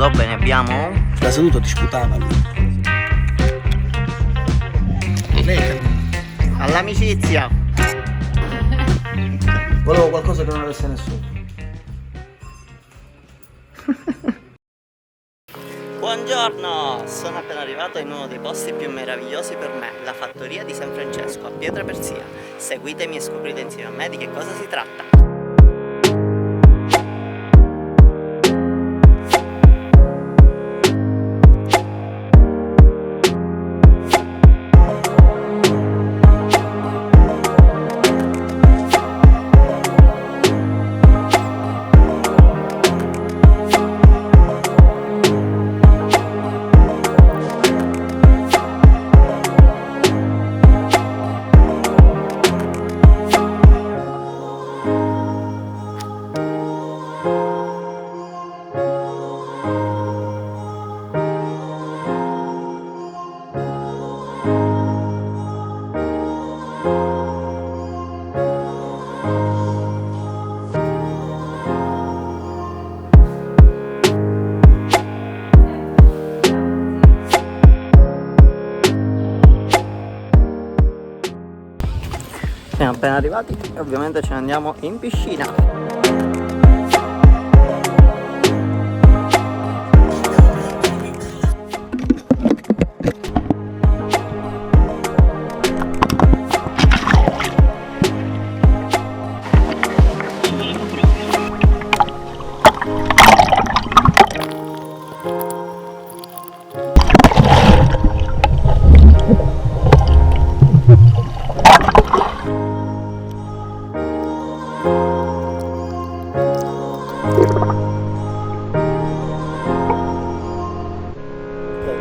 robe ne abbiamo? La seduta ti sputava lì. All'amicizia! Volevo qualcosa che non avesse nessuno. Buongiorno! Sono appena arrivato in uno dei posti più meravigliosi per me, la fattoria di San Francesco a Pietra Perzia. Seguitemi e scoprite insieme a me di che cosa si tratta. Siamo appena arrivati e ovviamente ce ne andiamo in piscina.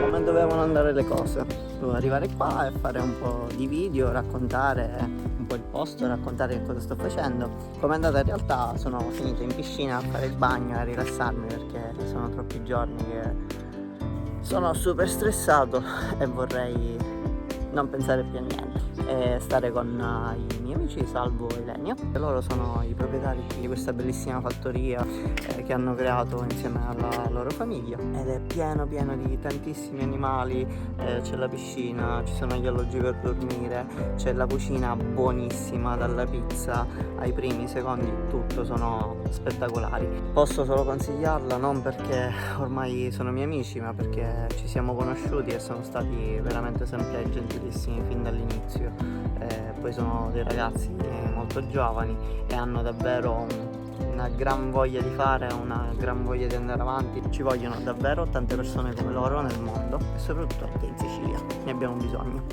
Come dovevano andare le cose? Dovevo arrivare qua e fare un po' di video, raccontare un po' il posto, raccontare che cosa sto facendo. Come è andata in realtà sono finito in piscina a fare il bagno e a rilassarmi perché sono troppi giorni che sono super stressato e vorrei non pensare più a niente e stare con i miei amici Salvo e Lenio. E loro sono i proprietari di questa bellissima fattoria che hanno creato insieme alla loro famiglia ed è pieno di tantissimi animali, c'è la piscina, ci sono gli alloggi per dormire, c'è la cucina buonissima, dalla pizza ai primi, secondi, tutto sono spettacolari. Posso solo consigliarla non perché ormai sono miei amici ma perché ci siamo conosciuti e sono stati veramente sempre gentilissimi fin dall'inizio. Poi sono dei ragazzi molto giovani e hanno davvero una gran voglia di fare, una gran voglia di andare avanti. Ci vogliono davvero tante persone come loro nel mondo e soprattutto anche in Sicilia, ne abbiamo bisogno.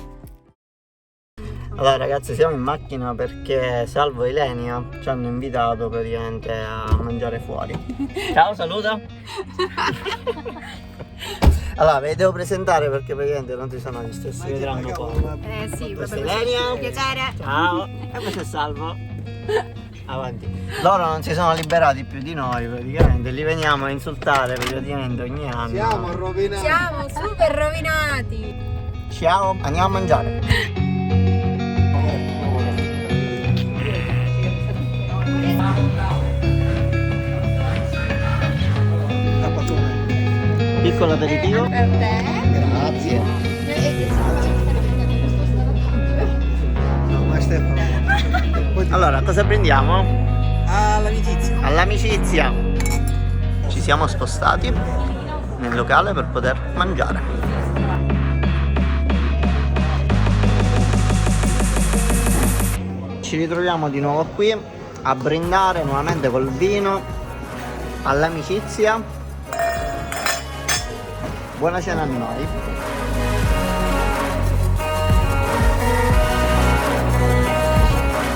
Allora ragazzi, siamo in macchina perché Salvo e Ilenia ci hanno invitato praticamente a mangiare fuori. Ciao, saluta! Allora, ve li devo presentare perché praticamente non ci sono gli stessi, vedranno poi. Sì, Questa è proprio Ilenia. piacere. Ciao! E questo è Salvo. Avanti. Loro non si sono liberati più di noi praticamente, li veniamo a insultare praticamente ogni anno. Siamo rovinati. Siamo super rovinati. Ciao, andiamo a mangiare. Piccolo aperitivo. Per te. Grazie. No, ma Stefano. Allora, cosa prendiamo? All'amicizia. All'amicizia. Ci siamo spostati nel locale per poter mangiare. Ci ritroviamo di nuovo qui a brindare nuovamente col vino all'amicizia. Buona cena a noi.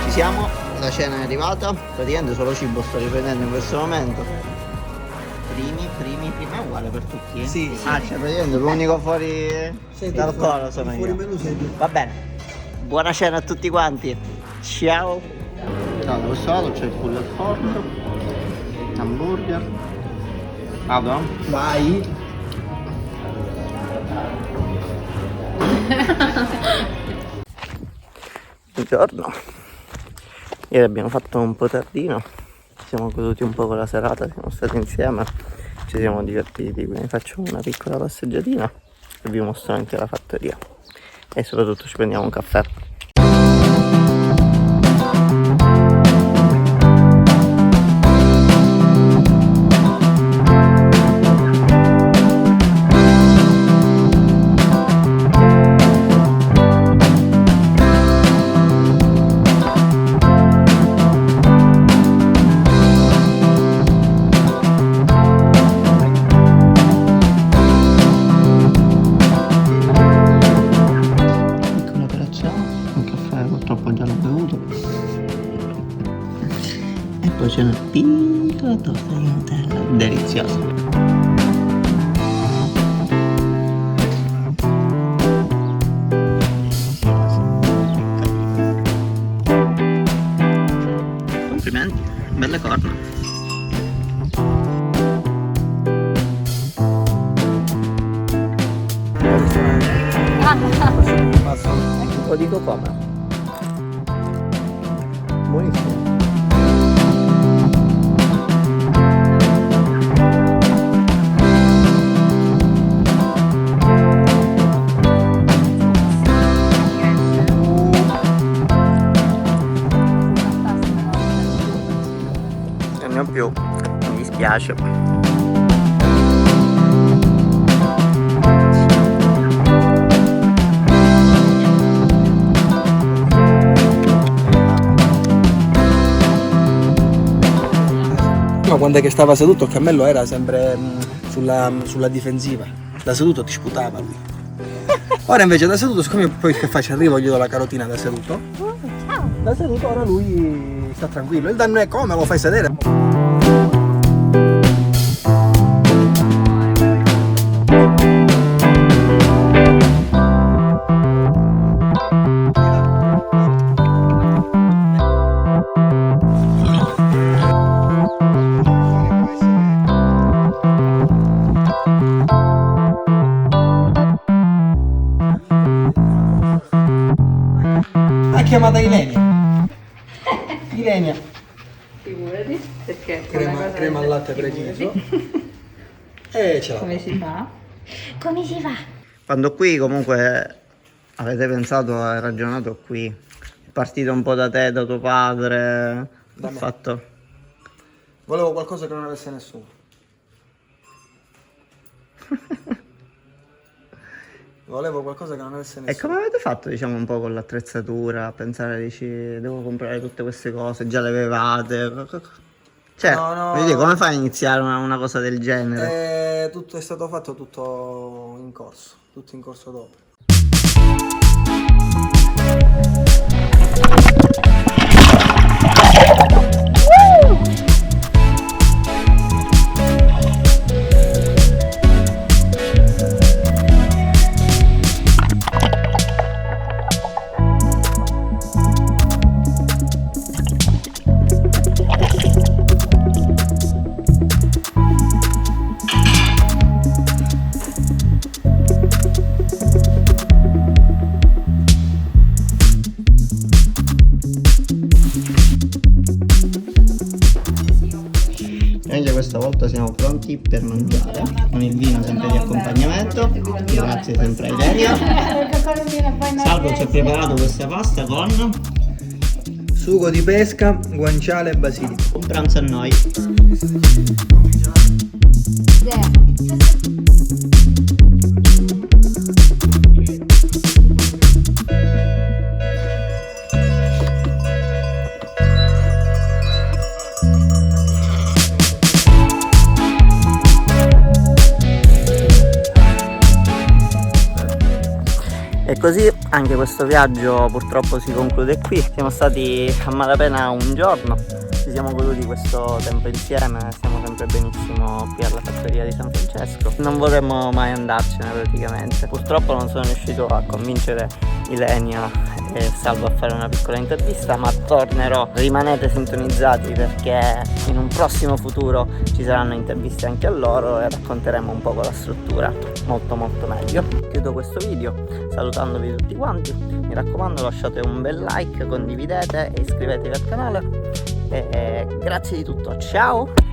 Ci siamo, la cena è arrivata, praticamente solo cibo sto riprendendo in questo momento. Primi, è uguale per tutti, eh? Sì. Ah, c'è praticamente l'unico fuori dal coro sono Fuori io. menù sei tu. Va bene, buona cena a tutti quanti. Ciao. Da questo lato c'è il pollo al forno, hamburger. Vado? Vai. Buongiorno. Ieri abbiamo fatto un po' tardino, ci siamo goduti un po' con la serata, siamo stati insieme ci siamo divertiti, quindi faccio una piccola passeggiatina e vi mostro anche la fattoria e soprattutto ci prendiamo un caffè. Purtroppo già l'ho bevuto e poi c'è una piccola torta di Nutella deliziosa. Complimenti, belle corna. Lo dico come? Buonissimo. E ne ho più, mi dispiace. Quando è che stava seduto il cammello era sempre sulla difensiva, da seduto ti sputava lui. Ora invece da seduto, siccome poi che faccio, arrivo, gli do la carotina da seduto. Da seduto ora lui sta tranquillo, il danno è come lo fai sedere. Ha chiamata Ilenia. Ilenia. Figurati, perché Crema al latte preciso. E ce l'ha. come si fa? Come si fa? Quando qui comunque avete pensato e ragionato qui, è partito un po' da te, da tuo padre, Da ho me. fatto... Volevo qualcosa che non avesse nessuno. Volevo qualcosa che non avesse E nessuno. come avete fatto, diciamo, un po' con l'attrezzatura, a pensare, dici, devo comprare tutte queste cose, già le avevate? Cioè, No. voglio dire, come fai a iniziare una cosa del genere? Tutto è stato fatto tutto in corso dopo. E anche questa volta siamo pronti per mangiare, con il vino sempre di accompagnamento, grazie sempre a Ilenia. Salvo ci ha preparato questa pasta con Sugo di pesca, guanciale e basilico. un pranzo a noi. E così anche questo viaggio purtroppo si conclude qui. Siamo stati a malapena un giorno, ci siamo goduti questo tempo insieme, stiamo sempre benissimo qui alla fattoria di San Francesco. Non vorremmo mai andarcene praticamente. Purtroppo non sono riuscito a convincere Ilenia e Salvo a fare una piccola intervista, ma tornerò. Rimanete sintonizzati perché in un prossimo futuro ci saranno interviste anche a loro e racconteremo un po' la struttura molto meglio. Chiudo questo video salutandovi tutti quanti, mi raccomando lasciate un bel like, condividete e iscrivetevi al canale e grazie di tutto, ciao!